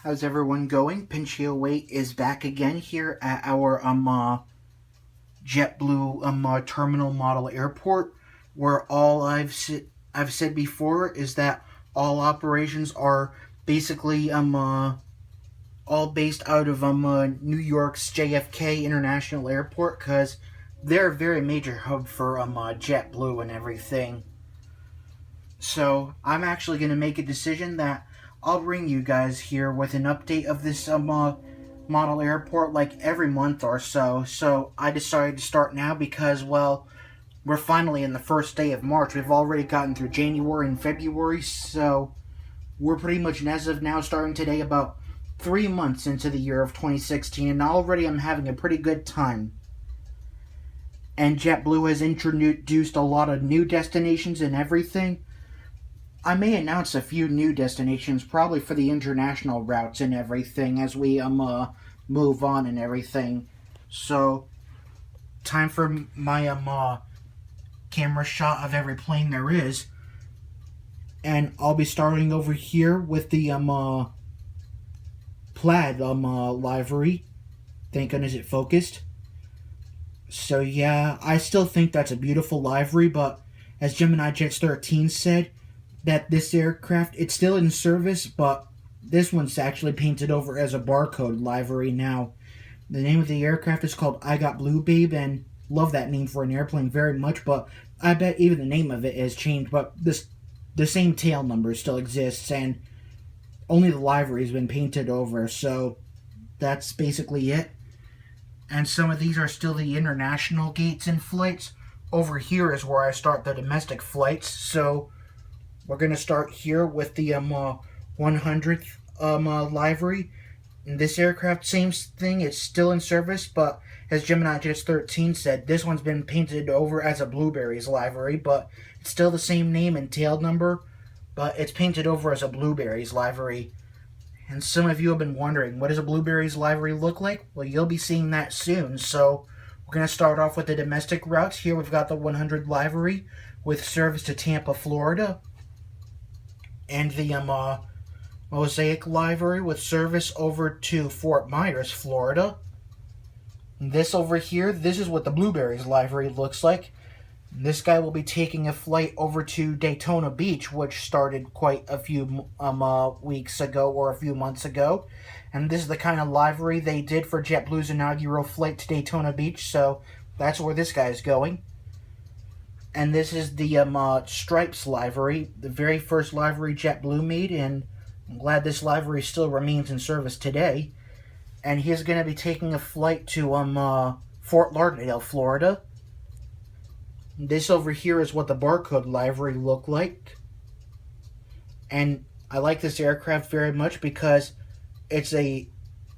How's everyone going? Pinchio Wait is back again here at our JetBlue terminal model airport, where all I've said before is that all operations are basically all based out of New York's JFK International Airport, because they're a very major hub for JetBlue and everything. So I'm actually going to make a decision that I'll bring you guys here with an update of this model airport like every month or so. So I decided to start now because, well, we're finally in the first day of March. We've already gotten through January and February, so we're pretty much, as of now, starting today, about 3 months into the year of 2016, and already I'm having a pretty good time. And JetBlue has introduced a lot of new destinations and everything. I may announce a few new destinations, probably for the international routes and everything, as we move on and everything. So, time for my camera shot of every plane there is, and I'll be starting over here with the plaid livery. Thank goodness it focused. So yeah, I still think that's a beautiful livery, but as Gemini Jets 13 said, that this aircraft, it's still in service, but this one's actually painted over as a barcode livery now. The name of the aircraft is called I Got Blue Babe, and love that name for an airplane very much, but I bet even the name of it has changed, but the same tail number still exists, and only the livery has been painted over, so that's basically it. And some of these are still the international gates and flights. Over here is where I start the domestic flights, so we're going to start here with the 100th livery. And this aircraft, same thing, it's still in service, but as Gemini Jets 13 said, this one's been painted over as a Blueberries livery, but it's still the same name and tail number, but it's painted over as a Blueberries livery. And some of you have been wondering, what does a Blueberries livery look like? Well, you'll be seeing that soon, so we're going to start off with the domestic routes. Here we've got the 100 livery with service to Tampa, Florida, and the Mosaic livery with service over to Fort Myers, Florida. This over here, this is what the Blueberries livery looks like. This guy will be taking a flight over to Daytona Beach, which started quite a few weeks ago or a few months ago. And this is the kind of livery they did for JetBlue's inaugural flight to Daytona Beach, so that's where this guy's going. And this is the Stripes livery, the very first livery JetBlue made, and I'm glad this livery still remains in service today. And he's going to be taking a flight to Fort Lauderdale, Florida. This over here is what the barcode livery looked like. And I like this aircraft very much because it's a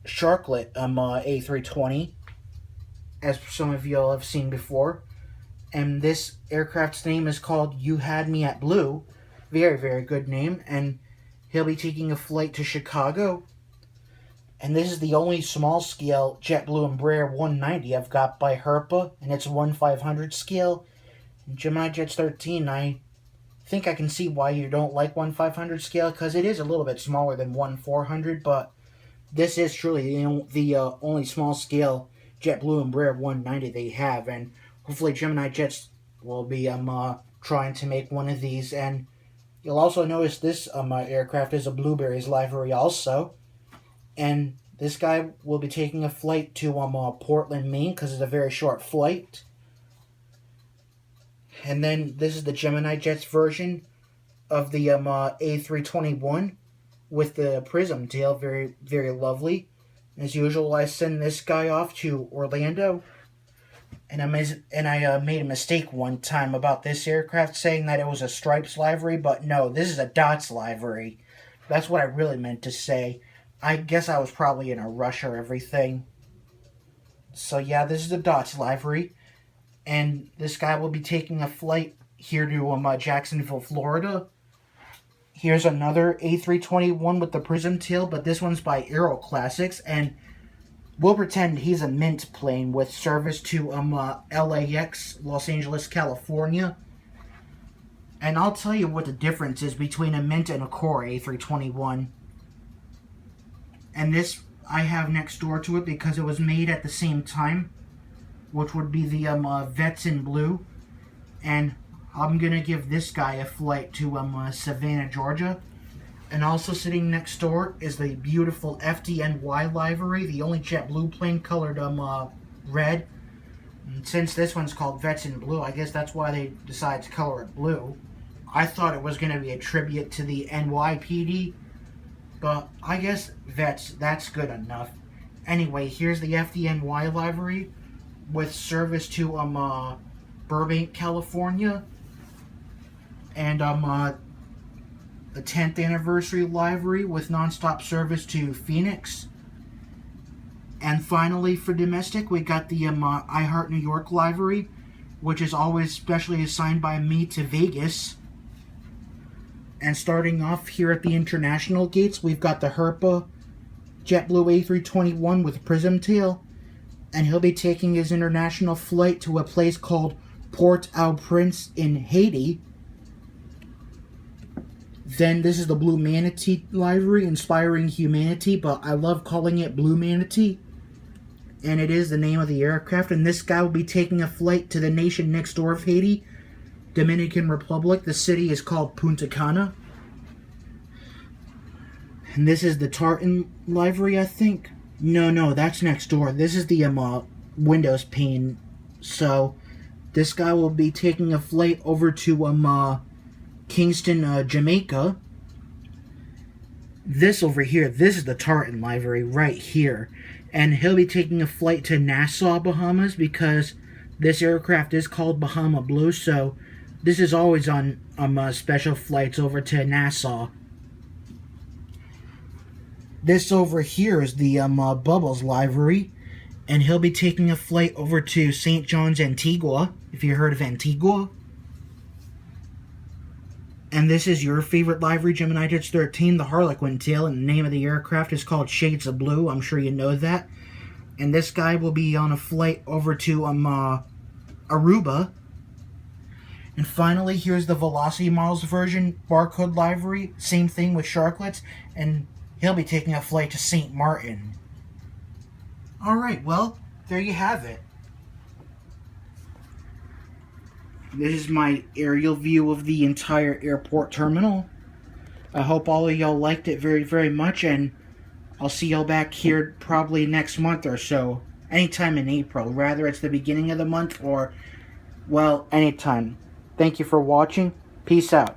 Sharklet A320, as some of y'all have seen before. And this aircraft's name is called You Had Me at Blue. Very, very good name. And he'll be taking a flight to Chicago. And this is the only small-scale JetBlue Embraer 190 I've got by Herpa, and it's 1/500 scale. And Gemini Jets 13, I think I can see why you don't like 1/500 scale, because it is a little bit smaller than 1/400, but this is truly the only small-scale JetBlue Embraer 190 they have, and hopefully Gemini Jets will be trying to make one of these. And you'll also notice this aircraft is a Blueberries livery also. And this guy will be taking a flight to Portland, Maine, because it's a very short flight. And then this is the Gemini Jets version of the A321 with the prism tail. Very, very lovely. As usual, I send this guy off to Orlando. And I made a mistake one time about this aircraft, saying that it was a Stripes livery, but no, this is a Dots livery. That's what I really meant to say. I guess I was probably in a rush or everything. So yeah, this is the Dots livery. And this guy will be taking a flight here to Jacksonville, Florida. Here's another A321 with the prism tail, but this one's by Aero Classics, and we'll pretend he's a Mint plane with service to LAX, Los Angeles, California. And I'll tell you what the difference is between a Mint and a Core A321. And this I have next door to it because it was made at the same time, which would be the Vets in Blue. And I'm going to give this guy a flight to Savannah, Georgia. And also sitting next door is the beautiful FDNY livery, the only JetBlue plane colored red. And since this one's called Vets in Blue, I guess that's why they decided to color it blue. I thought it was going to be a tribute to the NYPD, but I guess Vets, that's good enough. Anyway, here's the FDNY livery with service to Burbank, California. And the 10th anniversary livery with nonstop service to Phoenix. And finally, for domestic, we got the I Heart New York livery, which is always specially assigned by me to Vegas. And starting off here at the international gates, we've got the Herpa JetBlue A321 with Prism Tail. And he'll be taking his international flight to a place called Port-au-Prince in Haiti. Then this is the Blue Manatee livery, inspiring humanity, but I love calling it Blue Manatee. And it is the name of the aircraft. And this guy will be taking a flight to the nation next door of Haiti, Dominican Republic. The city is called Punta Cana. And this is the Tartan livery, I think. No, that's next door. This is the windows pane. So this guy will be taking a flight over to Kingston, Jamaica. This over here, this is the Tartan livery right here. And he'll be taking a flight to Nassau, Bahamas, because this aircraft is called Bahama Blue, so this is always on special flights over to Nassau. This over here is the Bubbles livery, and he'll be taking a flight over to St. John's, Antigua, if you heard of Antigua. And this is your favorite livery, Gemini Jets 13, the Harlequin tail, and the name of the aircraft is called Shades of Blue. I'm sure you know that. And this guy will be on a flight over to Aruba. And finally, here's the Velocity Models version barcode livery. Same thing with sharklets, and he'll be taking a flight to St. Martin. Alright, well, there you have it. This is my aerial view of the entire airport terminal. I hope all of y'all liked it very, very much, and I'll see y'all back here probably next month or so. Anytime in April. Rather it's the beginning of the month or, well, anytime. Thank you for watching. Peace out.